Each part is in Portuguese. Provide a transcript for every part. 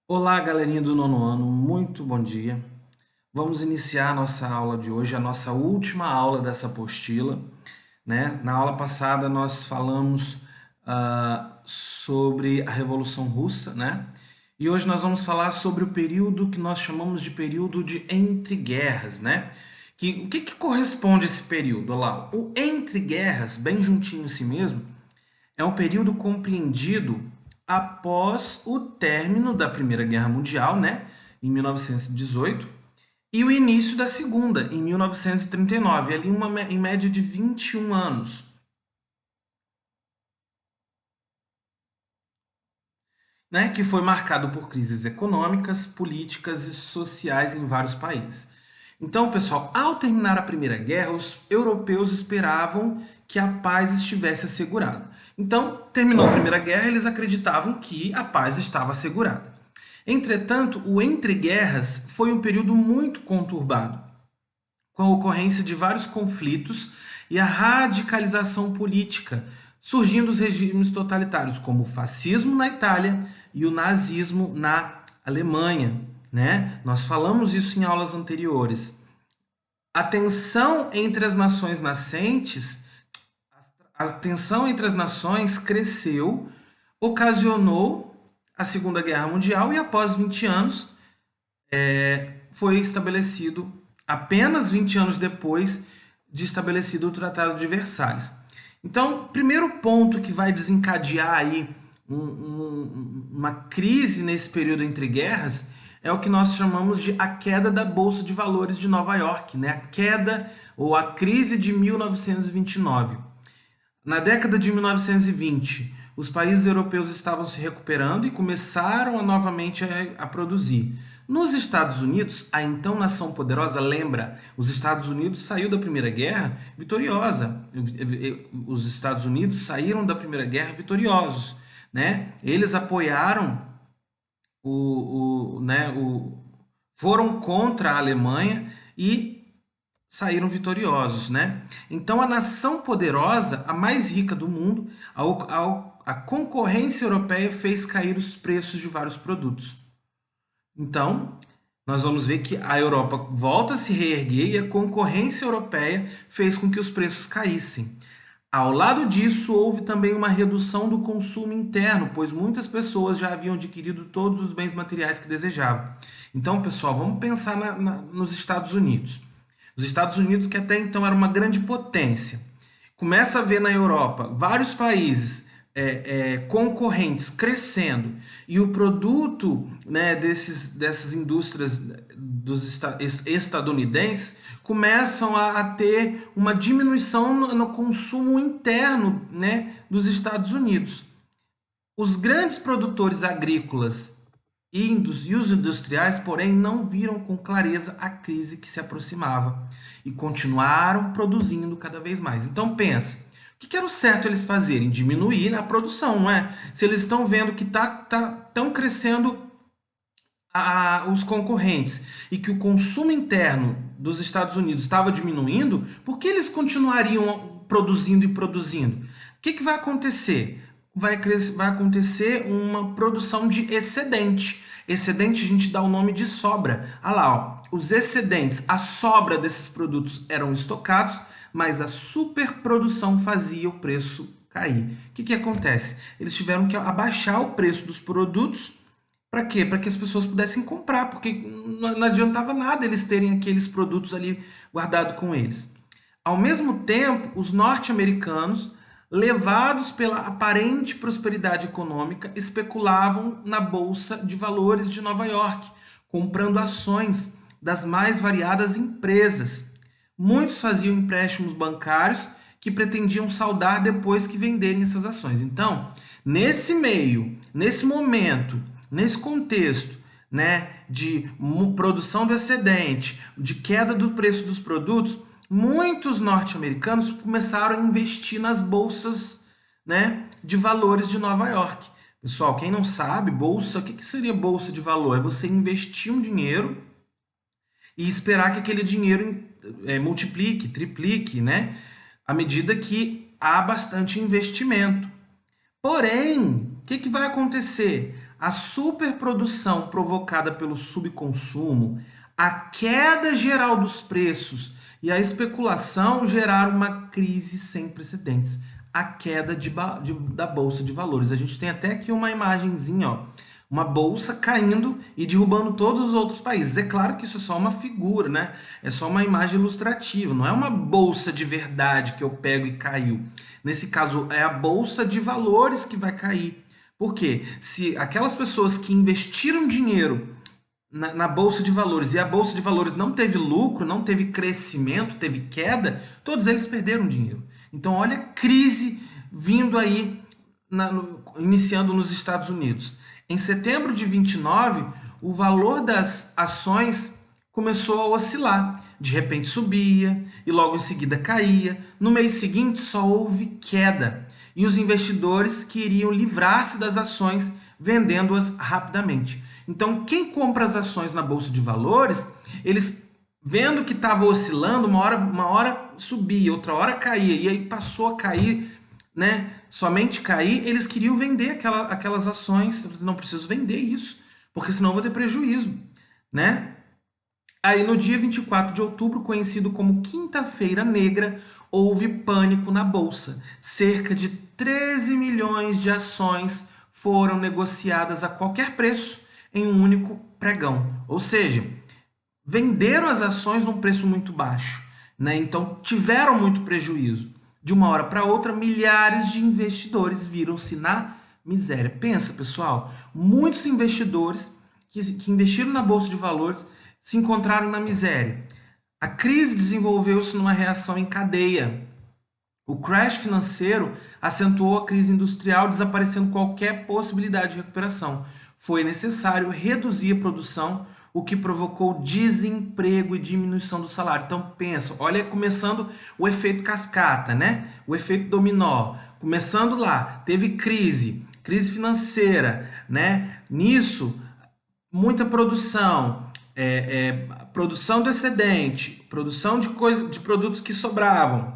Olá, galerinha do nono ano, muito bom dia. Vamos iniciar a nossa aula de hoje, a nossa última aula dessa apostila, né? Na aula passada nós falamos sobre a Revolução Russa, né? E hoje nós vamos falar sobre o período que nós chamamos de período de entreguerras, né? O que corresponde a esse período? Olha lá, o entreguerras, bem juntinho em si mesmo, é um período compreendido após o término da Primeira Guerra Mundial, né, em 1918, e o início da Segunda, em 1939, ali em média de 21 anos, né, que foi marcado por crises econômicas, políticas e sociais em vários países. Então, pessoal, ao terminar a Primeira Guerra, os europeus esperavam que a paz estivesse assegurada. Então, terminou a Primeira Guerra, eles acreditavam que a paz estava assegurada. Entretanto, o entreguerras foi um período muito conturbado, com a ocorrência de vários conflitos e a radicalização política, surgindo os regimes totalitários, como o fascismo na Itália e o nazismo na Alemanha. Né? Nós falamos isso em aulas anteriores. A tensão entre as nações nascentes, a tensão entre as nações cresceu, ocasionou a Segunda Guerra Mundial e após 20 anos foi estabelecido, apenas 20 anos depois de estabelecido o Tratado de Versalhes. Então, primeiro ponto que vai desencadear aí uma crise nesse período entre guerras é o que nós chamamos de a queda da Bolsa de Valores de Nova York, né? A queda ou a crise de 1929. Na década de 1920, os países europeus estavam se recuperando e começaram novamente a produzir. Nos Estados Unidos, a então nação poderosa, lembra, os Estados Unidos saiu da Primeira Guerra vitoriosa. Os Estados Unidos saíram da Primeira Guerra vitoriosos, né? Eles apoiaram foram contra a Alemanha e saíram vitoriosos, né? Então a nação poderosa, a mais rica do mundo, a concorrência europeia fez cair os preços de vários produtos. Então, nós vamos ver que a Europa volta a se reerguer e a concorrência europeia fez com que os preços caíssem. Ao lado disso, houve também uma redução do consumo interno, pois muitas pessoas já haviam adquirido todos os bens materiais que desejavam. Então, pessoal, vamos pensar nos Estados Unidos. Os Estados Unidos, que até então era uma grande potência, começa a ver na Europa vários países concorrentes crescendo e o produto, né, dessas indústrias estadunidenses começam a ter uma diminuição no consumo interno, né, dos Estados Unidos. Os grandes produtores agrícolas e os industriais, porém, não viram com clareza a crise que se aproximava e continuaram produzindo cada vez mais. Então pensa, o que era o certo eles fazerem? Diminuir a produção, não é? Se eles estão vendo que estão crescendo os concorrentes e que o consumo interno dos Estados Unidos estava diminuindo, por que eles continuariam produzindo e produzindo? O que vai acontecer? Vai acontecer uma produção de excedente. Excedente a gente dá o nome de sobra. Ah lá, ó, os excedentes, a sobra desses produtos eram estocados, mas a superprodução fazia o preço cair. O que acontece? Eles tiveram que abaixar o preço dos produtos. Para quê? Para que as pessoas pudessem comprar, porque não adiantava nada eles terem aqueles produtos ali guardados com eles. Ao mesmo tempo, os norte-americanos, levados pela aparente prosperidade econômica, especulavam na Bolsa de Valores de Nova York, comprando ações das mais variadas empresas. Muitos faziam empréstimos bancários que pretendiam saldar depois que venderem essas ações. Então, nesse meio, nesse momento, nesse contexto, né, de produção do excedente, de queda do preço dos produtos, muitos norte-americanos começaram a investir nas bolsas, né, de valores de Nova York. Pessoal, quem não sabe, bolsa, o que seria bolsa de valor? É você investir um dinheiro e esperar que aquele dinheiro multiplique, triplique, né, à medida que há bastante investimento. Porém, o que vai acontecer? a superprodução provocada pelo subconsumo, a queda geral dos preços e a especulação geraram uma crise sem precedentes, a queda da Bolsa de Valores. A gente tem até aqui uma imagenzinha, ó, uma bolsa caindo e derrubando todos os outros países. É claro que isso é só uma figura, né? É só uma imagem ilustrativa, não é uma bolsa de verdade que eu pego e caiu. Nesse caso, é a bolsa de valores que vai cair. Por quê? Se aquelas pessoas que investiram dinheiro na bolsa de valores e a bolsa de valores não teve lucro, não teve crescimento, teve queda, todos eles perderam dinheiro. Então, olha a crise vindo aí, iniciando nos Estados Unidos. Em setembro de 29, o valor das ações começou a oscilar. De repente subia e logo em seguida caía. No mês seguinte só houve queda e os investidores queriam livrar-se das ações vendendo-as rapidamente. Então, quem compra as ações na Bolsa de Valores, eles vendo que estava oscilando, uma hora subia, outra hora caía, e aí passou a cair, né? Somente cair, eles queriam vender aquelas ações. Não preciso vender isso, porque senão eu vou ter prejuízo, né? Aí no dia 24 de outubro, conhecido como Quinta-feira Negra, houve pânico na bolsa. Cerca de 13 milhões de ações foram negociadas a qualquer preço em um único pregão. Ou seja, venderam as ações num preço muito baixo, né? Então tiveram muito prejuízo. De uma hora para outra, milhares de investidores viram-se na miséria. Pensa, pessoal, muitos investidores que investiram na Bolsa de Valores se encontraram na miséria. A crise desenvolveu-se numa reação em cadeia. O crash financeiro acentuou a crise industrial, desaparecendo qualquer possibilidade de recuperação. Foi necessário reduzir a produção, o que provocou desemprego e diminuição do salário. Então pensa, olha, começando o efeito cascata, né? O efeito dominó. Começando lá, teve crise financeira, né? Nisso, muita produção, produção do excedente, produção de produtos que sobravam,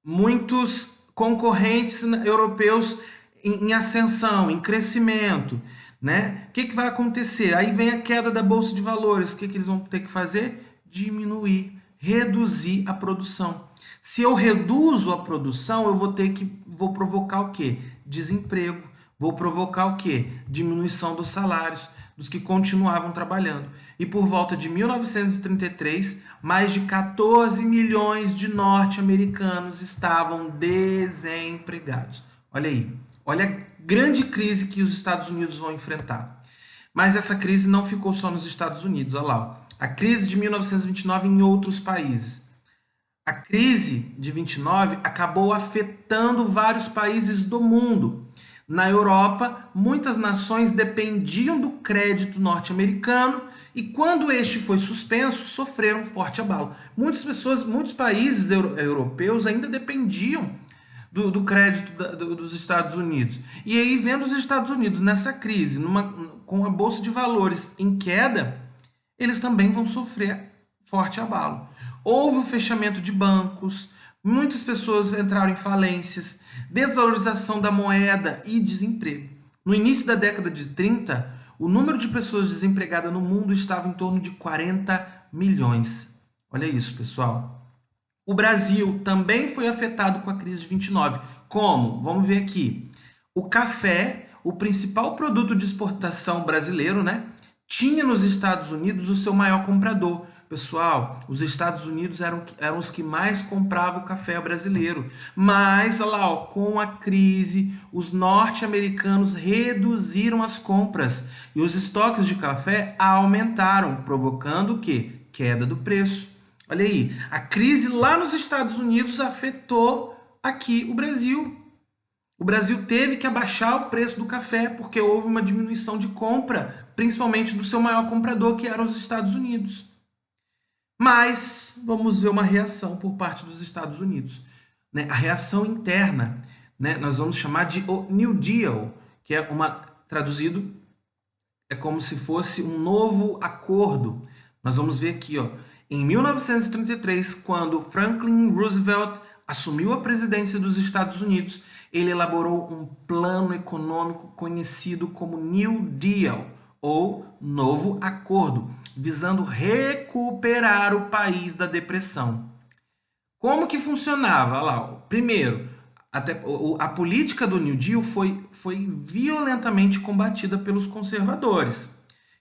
muitos concorrentes europeus em ascensão, em crescimento, né? O que vai acontecer? Aí vem a queda da Bolsa de Valores. O que eles vão ter que fazer? Diminuir, reduzir a produção. Se eu reduzo a produção, eu vou provocar o quê? Desemprego. Vou provocar o quê? Diminuição dos salários dos que continuavam trabalhando. E por volta de 1933, mais de 14 milhões de norte-americanos estavam desempregados. Olha aí, olha a grande crise que os Estados Unidos vão enfrentar. Mas essa crise não ficou só nos Estados Unidos, olha lá. Ó. A crise de 1929 em outros países. A crise de 29 acabou afetando vários países do mundo. Na Europa, muitas nações dependiam do crédito norte-americano e quando este foi suspenso, sofreram um forte abalo. Muitos países europeus ainda dependiam do crédito dos Estados Unidos. E aí, vendo os Estados Unidos nessa crise, com a Bolsa de Valores em queda, eles também vão sofrer forte abalo. Houve o fechamento de bancos, muitas pessoas entraram em falências, desvalorização da moeda e desemprego. No início da década de 30, o número de pessoas desempregadas no mundo estava em torno de 40 milhões. Olha isso, pessoal. O Brasil também foi afetado com a crise de 29. Como? Vamos ver aqui. O café, o principal produto de exportação brasileiro, né, tinha nos Estados Unidos o seu maior comprador. Pessoal, os Estados Unidos eram os que mais compravam o café brasileiro. Mas, olha lá, ó, com a crise, os norte-americanos reduziram as compras e os estoques de café aumentaram, provocando o quê? Queda do preço. Olha aí, a crise lá nos Estados Unidos afetou aqui o Brasil. O Brasil teve que abaixar o preço do café porque houve uma diminuição de compra, principalmente do seu maior comprador, que eram os Estados Unidos. Mas vamos ver uma reação por parte dos Estados Unidos, né? A reação interna, né? Nós vamos chamar de o New Deal, que é traduzido, é como se fosse um novo acordo. Nós vamos ver aqui, ó, em 1933, quando Franklin Roosevelt assumiu a presidência dos Estados Unidos, ele elaborou um plano econômico conhecido como New Deal, ou Novo Acordo, visando recuperar o país da depressão. Como que funcionava? Lá, primeiro, a política do New Deal foi violentamente combatida pelos conservadores,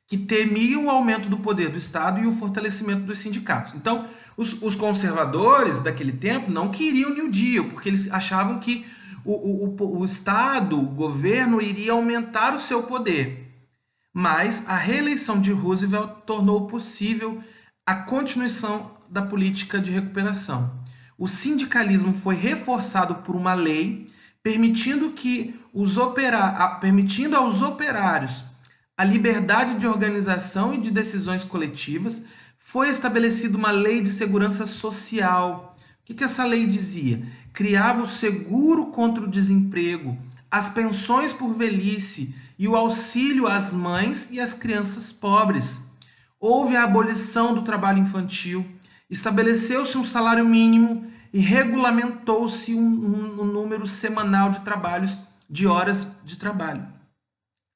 que temiam o aumento do poder do Estado e o fortalecimento dos sindicatos. Então, os conservadores daquele tempo não queriam o New Deal, porque eles achavam que o Estado, o governo, iria aumentar o seu poder. Mas a reeleição de Roosevelt tornou possível a continuação da política de recuperação. O sindicalismo foi reforçado por uma lei permitindo aos operários a liberdade de organização e de decisões coletivas. Foi estabelecida uma lei de segurança social. O que essa lei dizia? Criava o seguro contra o desemprego, as pensões por velhice e o auxílio às mães e às crianças pobres. Houve a abolição do trabalho infantil, estabeleceu-se um salário mínimo e regulamentou-se um número semanal de horas de trabalho.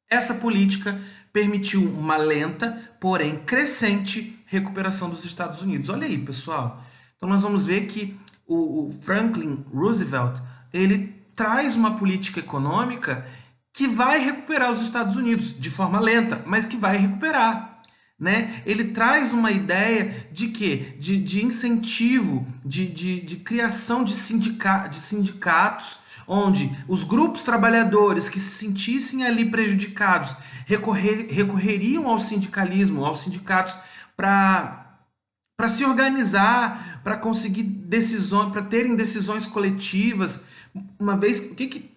Essa política permitiu uma lenta, porém crescente, recuperação dos Estados Unidos. Olha aí, pessoal. Então nós vamos ver que o Franklin Roosevelt, ele traz uma política econômica que vai recuperar os Estados Unidos de forma lenta, mas que vai recuperar, né? Ele traz uma ideia de quê? De incentivo, de criação de sindicatos, onde os grupos trabalhadores que se sentissem ali prejudicados recorreriam ao sindicalismo, aos sindicatos, para se organizar, para conseguir decisões, para terem decisões coletivas. Uma vez, o que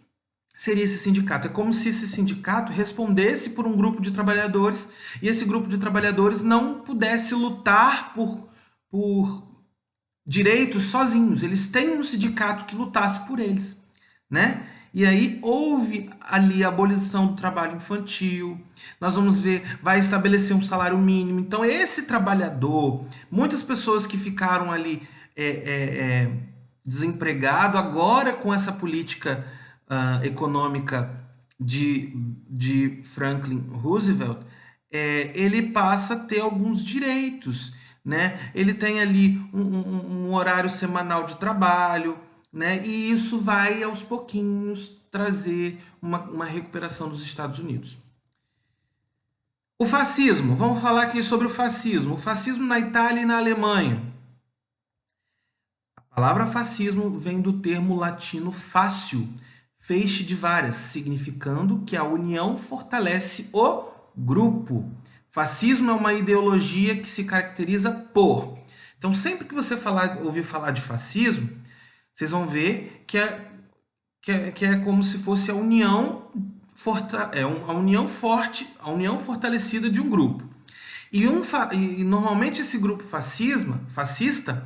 seria esse sindicato? É como se esse sindicato respondesse por um grupo de trabalhadores e esse grupo de trabalhadores não pudesse lutar por direitos sozinhos. Eles têm um sindicato que lutasse por eles, né? E aí houve ali a abolição do trabalho infantil. Nós vamos ver, vai estabelecer um salário mínimo. Então esse trabalhador, muitas pessoas que ficaram ali desempregado, agora com essa política econômica de Franklin Roosevelt, ele passa a ter alguns direitos, né? Ele tem ali um horário semanal de trabalho, né? E isso vai aos pouquinhos trazer uma recuperação dos Estados Unidos. O fascismo, vamos falar aqui sobre o fascismo. O fascismo na Itália e na Alemanha. A palavra fascismo vem do termo latino fácio, feixe de varas, significando que a união fortalece o grupo. Fascismo é uma ideologia que se caracteriza por... Então, sempre que você ouvir falar de fascismo, vocês vão ver que é como se fosse a união forte, a união fortalecida de um grupo. E normalmente esse grupo fascista,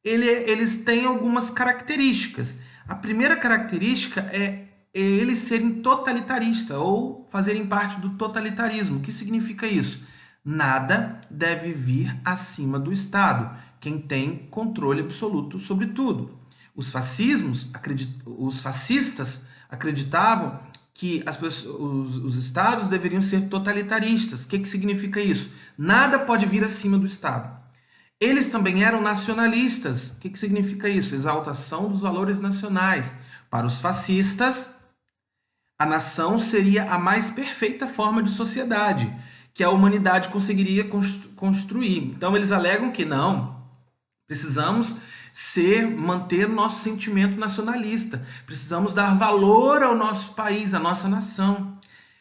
eles têm algumas características. A primeira característica é eles serem totalitaristas ou fazerem parte do totalitarismo. O que significa isso? Nada deve vir acima do Estado, quem tem controle absoluto sobre tudo. Os fascistas acreditavam que os estados deveriam ser totalitaristas. O que significa isso? Nada pode vir acima do Estado. Eles também eram nacionalistas. O que significa isso? Exaltação dos valores nacionais. Para os fascistas, a nação seria a mais perfeita forma de sociedade que a humanidade conseguiria construir. Então, eles alegam que não, precisamos manter o nosso sentimento nacionalista, precisamos dar valor ao nosso país, à nossa nação.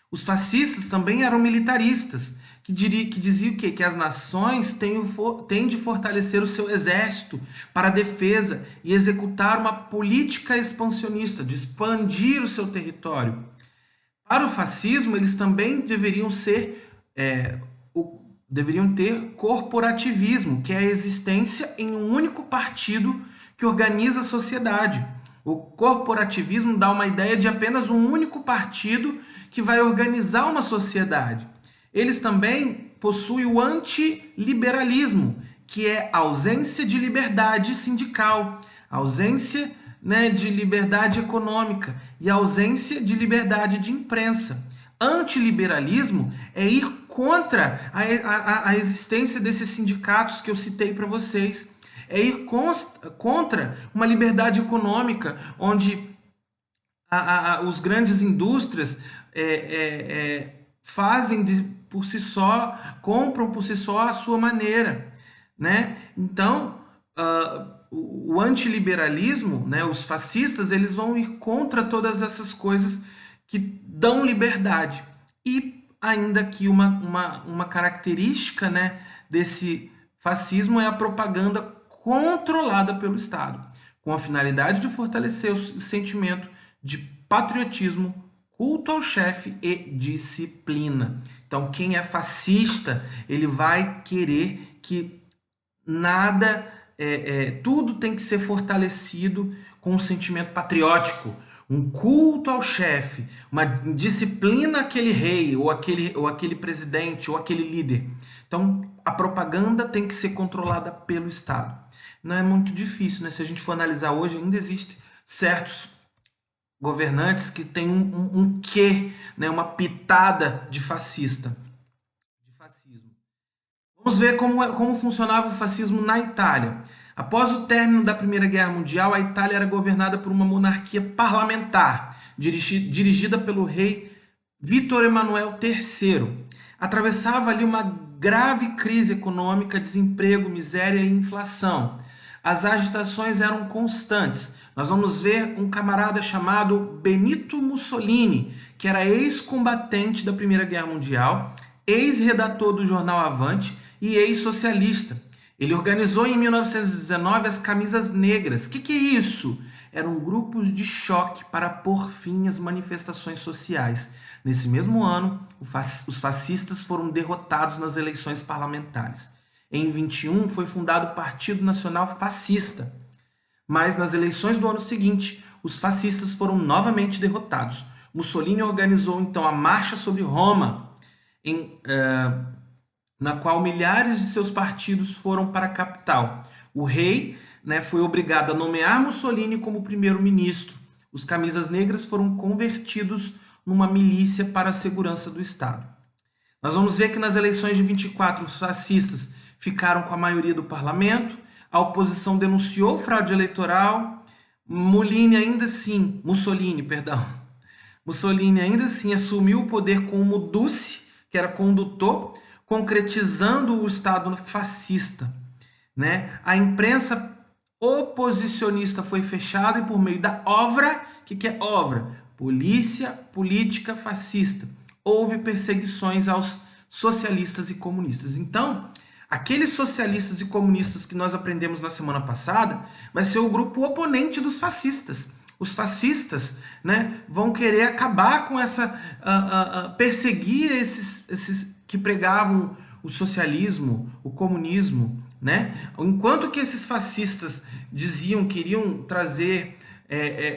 Os fascistas também eram militaristas, que diziam o quê? Que as nações têm de fortalecer o seu exército para a defesa e executar uma política expansionista, de expandir o seu território. Para o fascismo, eles também deveriam ter corporativismo, que é a existência em um único partido que organiza a sociedade. O corporativismo dá uma ideia de apenas um único partido que vai organizar uma sociedade. Eles também possuem o antiliberalismo, que é a ausência de liberdade sindical, A ausência, né, de liberdade econômica e a ausência de liberdade de imprensa. Antiliberalismo é ir contra a existência desses sindicatos que eu citei para vocês. É ir contra uma liberdade econômica, onde os grandes indústrias fazem por si só, compram por si só a sua maneira, né? Então, o antiliberalismo, né, os fascistas, eles vão ir contra todas essas coisas que dão liberdade. E ainda que uma característica, né, desse fascismo é a propaganda controlada pelo Estado, com a finalidade de fortalecer o sentimento de patriotismo, culto ao chefe e disciplina. Então, quem é fascista, ele vai querer que nada, tudo tem que ser fortalecido com um sentimento patriótico, um culto ao chefe, uma disciplina àquele rei, ou aquele presidente, ou aquele líder. Então, a propaganda tem que ser controlada pelo Estado. Não é muito difícil, né? Se a gente for analisar hoje, ainda existem certos governantes que têm um quê, né? Uma pitada de fascismo. Vamos ver como funcionava o fascismo na Itália. Após o término da Primeira Guerra Mundial, a Itália era governada por uma monarquia parlamentar, dirigida pelo rei Vítor Emanuel III. Atravessava ali uma grave crise econômica, desemprego, miséria e inflação. As agitações eram constantes. Nós vamos ver um camarada chamado Benito Mussolini, que era ex-combatente da Primeira Guerra Mundial, ex-redator do jornal Avante e ex-socialista. Ele organizou em 1919 as Camisas Negras. O que é isso? Eram grupos de choque para pôr fim às manifestações sociais. Nesse mesmo ano, os fascistas foram derrotados nas eleições parlamentares. Em 21 foi fundado o Partido Nacional Fascista. Mas nas eleições do ano seguinte, os fascistas foram novamente derrotados. Mussolini organizou então a Marcha sobre Roma, na qual milhares de seus partidos foram para a capital. O rei, né, foi obrigado a nomear Mussolini como primeiro-ministro. Os Camisas Negras foram convertidos numa milícia para a segurança do Estado. Nós vamos ver que nas eleições de 24 os fascistas ficaram com a maioria do parlamento, a oposição denunciou fraude eleitoral, Mussolini ainda assim assumiu o poder como Duce, que era condutor, concretizando o Estado fascista, né? A imprensa oposicionista foi fechada e por meio da OVRA, o que é OVRA? Polícia Política Fascista. Houve perseguições aos socialistas e comunistas. Então, aqueles socialistas e comunistas que nós aprendemos na semana passada vai ser o grupo oponente dos fascistas. Os fascistas, né, vão querer acabar com perseguir esses que pregavam o socialismo, o comunismo, né? Enquanto que esses fascistas queriam trazer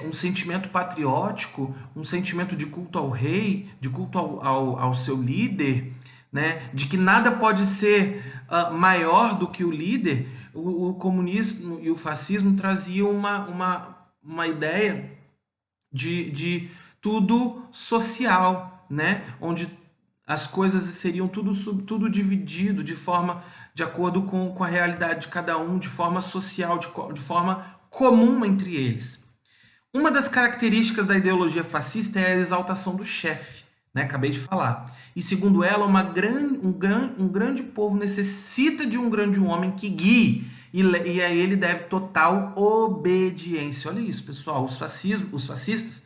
um sentimento patriótico, um sentimento de culto ao rei, de culto ao seu líder, né? De que nada pode ser maior do que o líder, o comunismo e o fascismo traziam uma ideia de tudo social, né? Onde as coisas seriam tudo dividido de acordo com a realidade de cada um, de forma social, de forma comum entre eles. Uma das características da ideologia fascista é a exaltação do chefe, né? Acabei de falar. E segundo ela, um grande povo necessita de um grande homem que guie, e a ele deve total obediência. Olha isso, pessoal. Os fascistas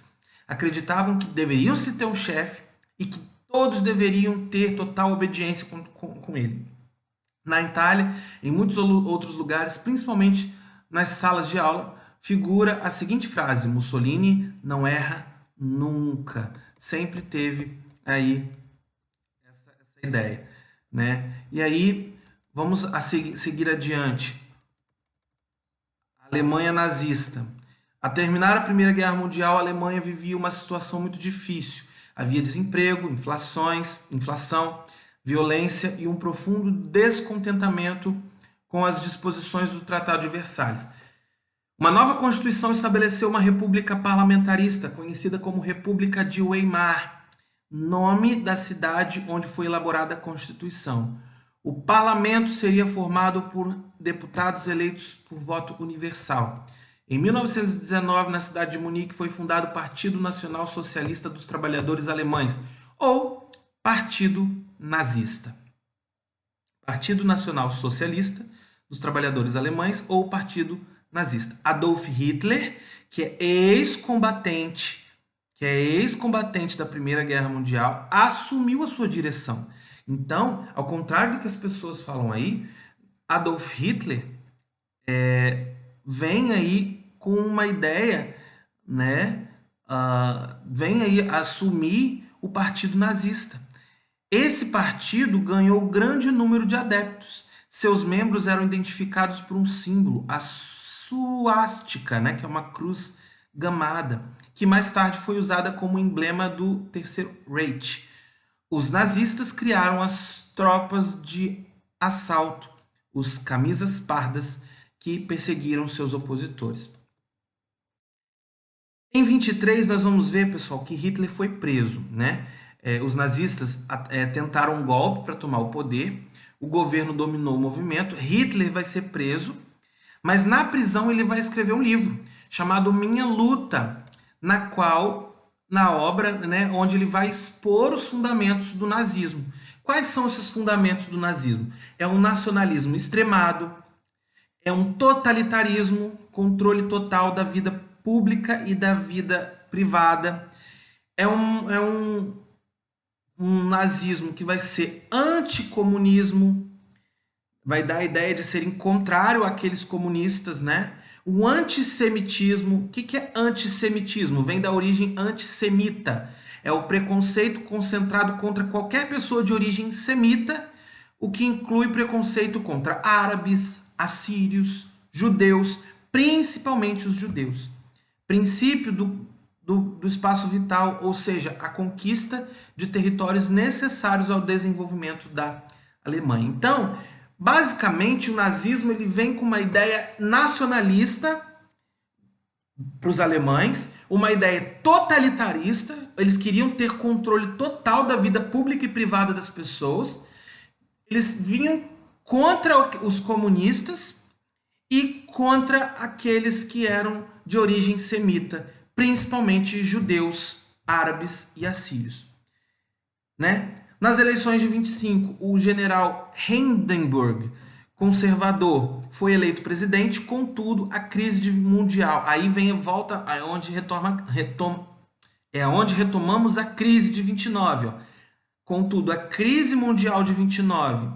acreditavam que deveriam se ter um chefe e que todos deveriam ter total obediência com ele. Na Itália, em muitos outros lugares, principalmente nas salas de aula, figura a seguinte frase: Mussolini não erra nunca. Sempre teve aí essa ideia, né? E aí, vamos seguir adiante. A Alemanha nazista. A terminar a Primeira Guerra Mundial, a Alemanha vivia uma situação muito difícil. Havia desemprego, inflação, violência e um profundo descontentamento com as disposições do Tratado de Versalhes. Uma nova Constituição estabeleceu uma república parlamentarista, conhecida como República de Weimar, nome da cidade onde foi elaborada a Constituição. O parlamento seria formado por deputados eleitos por voto universal. Em 1919, na cidade de Munique, foi fundado o Partido Nacional Socialista dos Trabalhadores Alemães, ou Partido Nazista. Partido Nacional Socialista dos Trabalhadores Alemães, ou Partido Nazista. Adolf Hitler, que é ex-combatente da Primeira Guerra Mundial, assumiu a sua direção. Então, ao contrário do que as pessoas falam aí, Adolf Hitler vem aí com uma ideia, né? Vem aí assumir o Partido Nazista. Esse partido ganhou grande número de adeptos. Seus membros eram identificados por um símbolo, a suástica, né? Que é uma cruz gamada, que mais tarde foi usada como emblema do Terceiro Reich. Os nazistas criaram as tropas de assalto, os camisas pardas, que perseguiram seus opositores. Em 23, nós vamos ver, pessoal, que Hitler foi preso, né? Os nazistas tentaram um golpe para tomar o poder, o governo dominou o movimento, Hitler vai ser preso, mas na prisão ele vai escrever um livro chamado Minha Luta, na obra, né, onde ele vai expor os fundamentos do nazismo. Quais são esses fundamentos do nazismo? É um nacionalismo extremado, é um totalitarismo, controle total da vida pública e da vida privada, é um nazismo que vai ser anticomunismo, vai dar a ideia de serem contrário àqueles comunistas, né? O antissemitismo, o que é antissemitismo? Vem da origem antissemita, é o preconceito concentrado contra qualquer pessoa de origem semita, o que inclui preconceito contra árabes, assírios, judeus, principalmente os judeus. Princípio do espaço vital, ou seja, a conquista de territórios necessários ao desenvolvimento da Alemanha. Então, basicamente, o nazismo ele vem com uma ideia nacionalista para os alemães, uma ideia totalitarista, eles queriam ter controle total da vida pública e privada das pessoas, eles vinham contra os comunistas e contra aqueles que eram de origem semita, principalmente judeus, árabes e assírios, né? Nas eleições de 25, o general Hindenburg, conservador, foi eleito presidente, contudo, a crise mundial, aí vem a volta, onde retomamos a crise de 29, ó. Contudo, a crise mundial de 29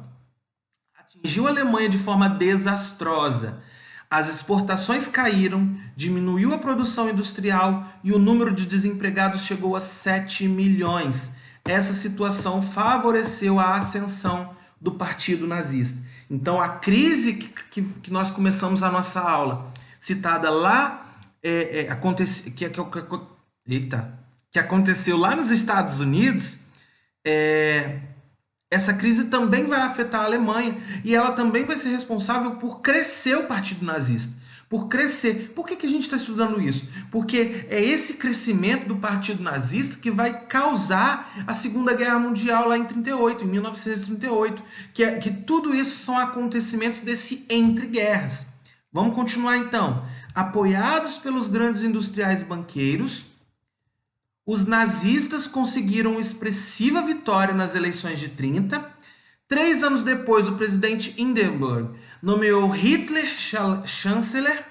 atingiu a Alemanha de forma desastrosa. As exportações caíram, diminuiu a produção industrial e o número de desempregados chegou a 7 milhões. Essa situação favoreceu a ascensão do Partido Nazista. Então, a crise que nós começamos a nossa aula, citada lá, que aconteceu lá nos Estados Unidos, essa crise também vai afetar a Alemanha e ela também vai ser responsável por crescer o Partido Nazista. Por crescer. Por que a gente está estudando isso? Porque é esse crescimento do Partido Nazista que vai causar a Segunda Guerra Mundial lá em 1938. Que tudo isso são acontecimentos desse entre guerras. Vamos continuar então. Apoiados pelos grandes industriais e banqueiros, os nazistas conseguiram expressiva vitória nas eleições de 30. 3 anos depois, o presidente Hindenburg nomeou Hitler chanceler.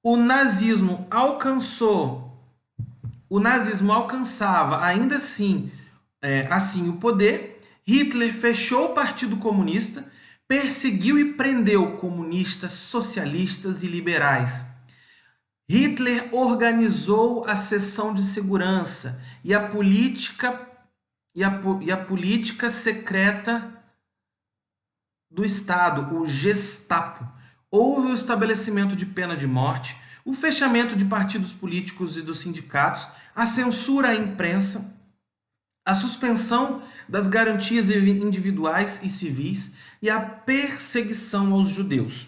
O nazismo alcançava ainda assim, o poder. Hitler fechou o Partido Comunista, perseguiu e prendeu comunistas, socialistas e liberais. Hitler organizou a seção de segurança e a política secreta do Estado, o Gestapo. Houve o estabelecimento de pena de morte, o fechamento de partidos políticos e dos sindicatos, a censura à imprensa, a suspensão das garantias individuais e civis e a perseguição aos judeus.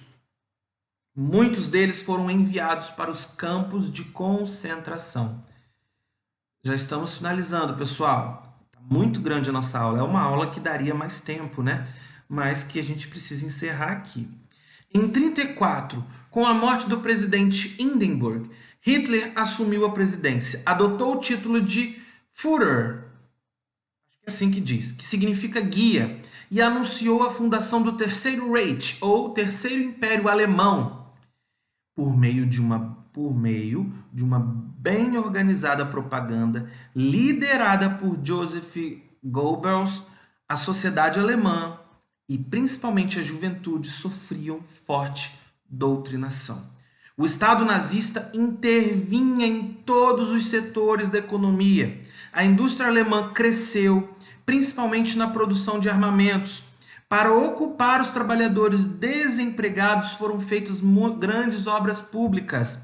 Muitos deles foram enviados para os campos de concentração. Já estamos finalizando, pessoal. Tá muito grande a nossa aula. É uma aula que daria mais tempo, né? Mas que a gente precisa encerrar aqui. Em 1934, com a morte do presidente Hindenburg, Hitler assumiu a presidência, adotou o título de Führer, é assim que diz, que significa guia, e anunciou a fundação do Terceiro Reich, ou Terceiro Império Alemão, por meio de uma bem organizada propaganda liderada por Joseph Goebbels. A sociedade alemã e principalmente a juventude sofriam forte doutrinação. O Estado nazista intervinha em todos os setores da economia. A indústria alemã cresceu, principalmente na produção de armamentos. Para ocupar os trabalhadores desempregados foram feitas grandes obras públicas,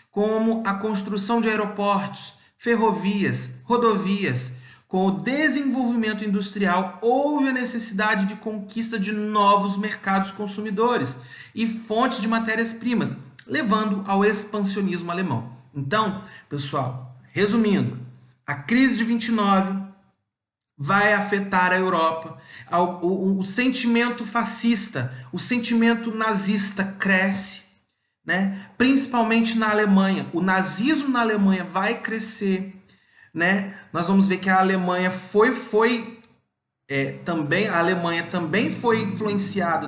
como a construção de aeroportos, ferrovias, rodovias. Com o desenvolvimento industrial, houve a necessidade de conquista de novos mercados consumidores e fontes de matérias-primas, levando ao expansionismo alemão. Então, pessoal, resumindo, a crise de 29 vai afetar a Europa. O sentimento fascista, o sentimento nazista cresce, né? Principalmente na Alemanha. O nazismo na Alemanha vai crescer, né? Nós vamos ver que a Alemanha também a Alemanha também foi influenciada,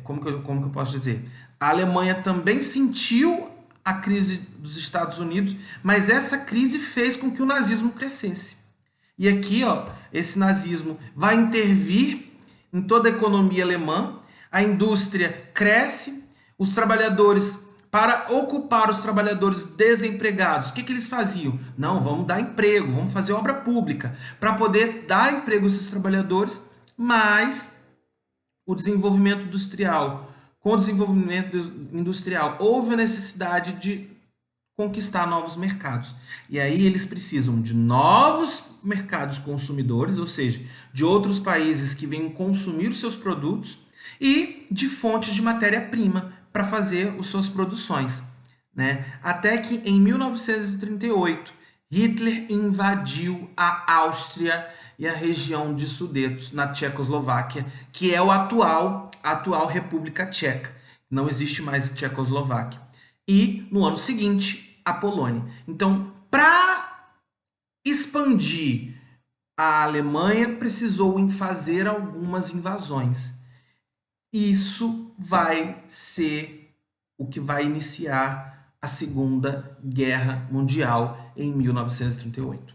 como que eu posso dizer? A Alemanha também sentiu a crise dos Estados Unidos, mas essa crise fez com que o nazismo crescesse. E aqui, ó, esse nazismo vai intervir em toda a economia alemã, a indústria cresce, os trabalhadores, para ocupar os trabalhadores desempregados, o que eles faziam? Não, vamos dar emprego, vamos fazer obra pública, para poder dar emprego a esses trabalhadores, mas o desenvolvimento industrial, com o desenvolvimento industrial, houve a necessidade de conquistar novos mercados. E aí eles precisam de novos mercados consumidores, ou seja, de outros países que venham consumir os seus produtos e de fontes de matéria-prima para fazer as suas produções, né? Até que em 1938, Hitler invadiu a Áustria e a região de Sudetos, na Tchecoslováquia, que é a atual República Tcheca. Não existe mais Tchecoslováquia. E, no ano seguinte, a Polônia. Então, para expandir a Alemanha, precisou em fazer algumas invasões. Isso vai ser o que vai iniciar a Segunda Guerra Mundial em 1938.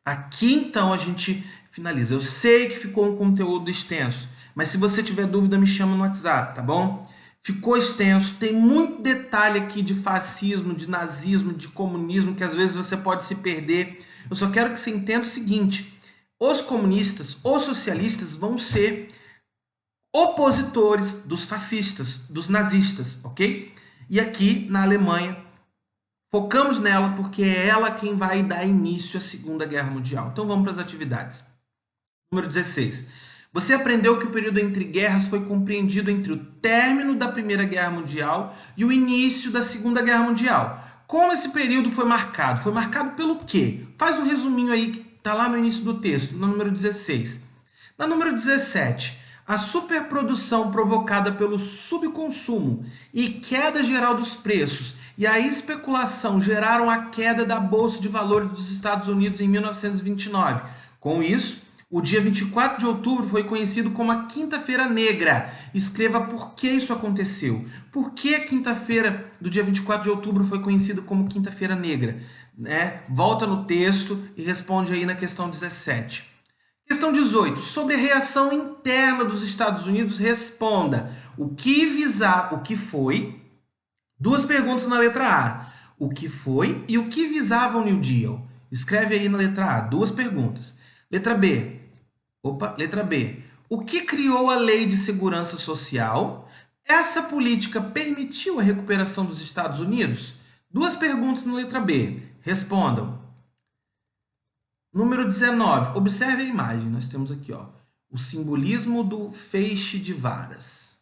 Aqui, então, a gente finaliza. Eu sei que ficou um conteúdo extenso, mas se você tiver dúvida, me chama no WhatsApp, tá bom? Ficou extenso, tem muito detalhe aqui de fascismo, de nazismo, de comunismo, que às vezes você pode se perder. Eu só quero que você entenda o seguinte: os comunistas, os socialistas vão ser opositores dos fascistas, dos nazistas, ok? E aqui na Alemanha, focamos nela porque é ela quem vai dar início à Segunda Guerra Mundial. Então vamos para as atividades. Número 16. Você aprendeu que o período entre guerras foi compreendido entre o término da Primeira Guerra Mundial e o início da Segunda Guerra Mundial. Como esse período foi marcado? Foi marcado pelo quê? Faz um resuminho aí que está lá no início do texto, no número 16. Na número 17, a superprodução provocada pelo subconsumo e queda geral dos preços e a especulação geraram a queda da Bolsa de Valores dos Estados Unidos em 1929. Com isso, o dia 24 de outubro foi conhecido como a Quinta-feira Negra. Escreva por que isso aconteceu. Por que a quinta-feira do dia 24 de outubro foi conhecida como Quinta-feira Negra? Volta no texto e responde aí na questão 17. Questão 18. Sobre a reação interna dos Estados Unidos, responda o que foi. Duas perguntas na letra A. O que foi e o que visava o New Deal? Escreve aí na letra A, duas perguntas. Letra B. O que criou a Lei de Segurança Social? Essa política permitiu a recuperação dos Estados Unidos? Duas perguntas na letra B. Respondam. Número 19. Observe a imagem. Nós temos aqui, ó, o simbolismo do feixe de varas.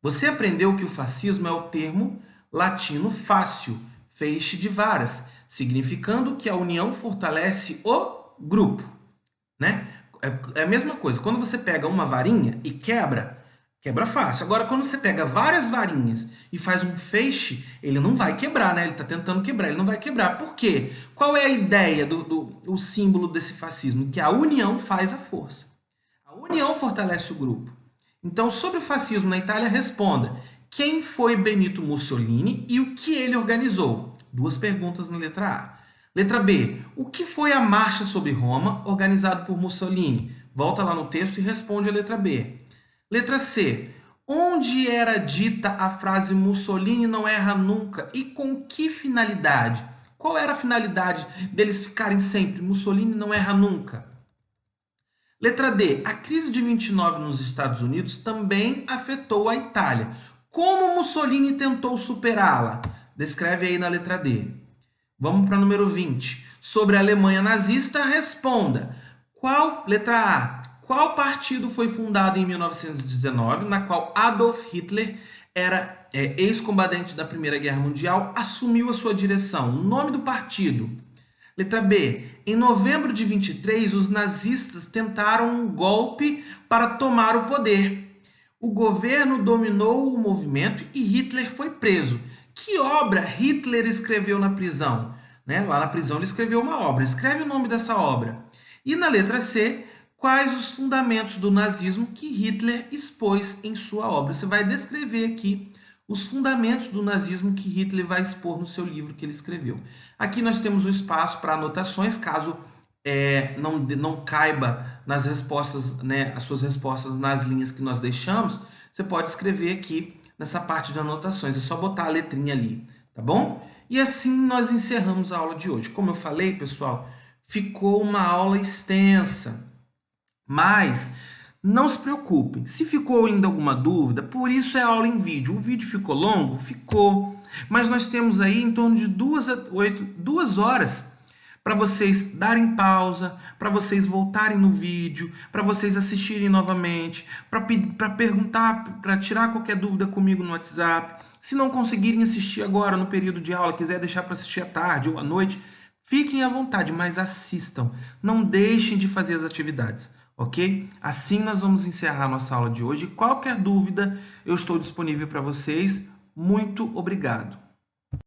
Você aprendeu que o fascismo é o termo latino fácil, feixe de varas, significando que a união fortalece o grupo, né? É a mesma coisa. Quando você pega uma varinha e quebra, quebra fácil. Agora, quando você pega várias varinhas e faz um feixe, ele não vai quebrar, né? Ele está tentando quebrar, ele não vai quebrar. Por quê? Qual é a ideia o símbolo desse fascismo? Que a união faz a força. A união fortalece o grupo. Então, sobre o fascismo na Itália, responda: quem foi Benito Mussolini e o que ele organizou? Duas perguntas na letra A. Letra B. O que foi a Marcha sobre Roma, organizada por Mussolini? Volta lá no texto e responde a letra B. Letra C. Onde era dita a frase Mussolini não erra nunca e com que finalidade? Qual era a finalidade deles ficarem sempre Mussolini não erra nunca? Letra D. A crise de 29 nos Estados Unidos também afetou a Itália. Como Mussolini tentou superá-la? Descreve aí na letra D. Vamos para o número 20. Sobre a Alemanha nazista, responda. Letra A. Qual partido foi fundado em 1919, na qual Adolf Hitler era ex-combatente da Primeira Guerra Mundial, assumiu a sua direção? O nome do partido. Letra B. Em novembro de 23, os nazistas tentaram um golpe para tomar o poder. O governo dominou o movimento e Hitler foi preso. Que obra Hitler escreveu na prisão? Né? Lá na prisão ele escreveu uma obra. Escreve o nome dessa obra. E na letra C, quais os fundamentos do nazismo que Hitler expôs em sua obra? Você vai descrever aqui os fundamentos do nazismo que Hitler vai expor no seu livro que ele escreveu. Aqui nós temos um espaço para anotações, caso não caiba nas respostas, né, as suas respostas nas linhas que nós deixamos, você pode escrever aqui nessa parte de anotações, é só botar a letrinha ali, tá bom? E assim nós encerramos a aula de hoje. Como eu falei, pessoal, ficou uma aula extensa, mas não se preocupem, se ficou ainda alguma dúvida, por isso é aula em vídeo. O vídeo ficou longo? Ficou. Mas nós temos aí em torno de 2 horas para vocês darem pausa, para vocês voltarem no vídeo, para vocês assistirem novamente, para perguntar, para tirar qualquer dúvida comigo no WhatsApp. Se não conseguirem assistir agora no período de aula, quiser deixar para assistir à tarde ou à noite, fiquem à vontade, mas assistam. Não deixem de fazer as atividades. Ok? Assim nós vamos encerrar nossa aula de hoje. Qualquer dúvida, eu estou disponível para vocês. Muito obrigado.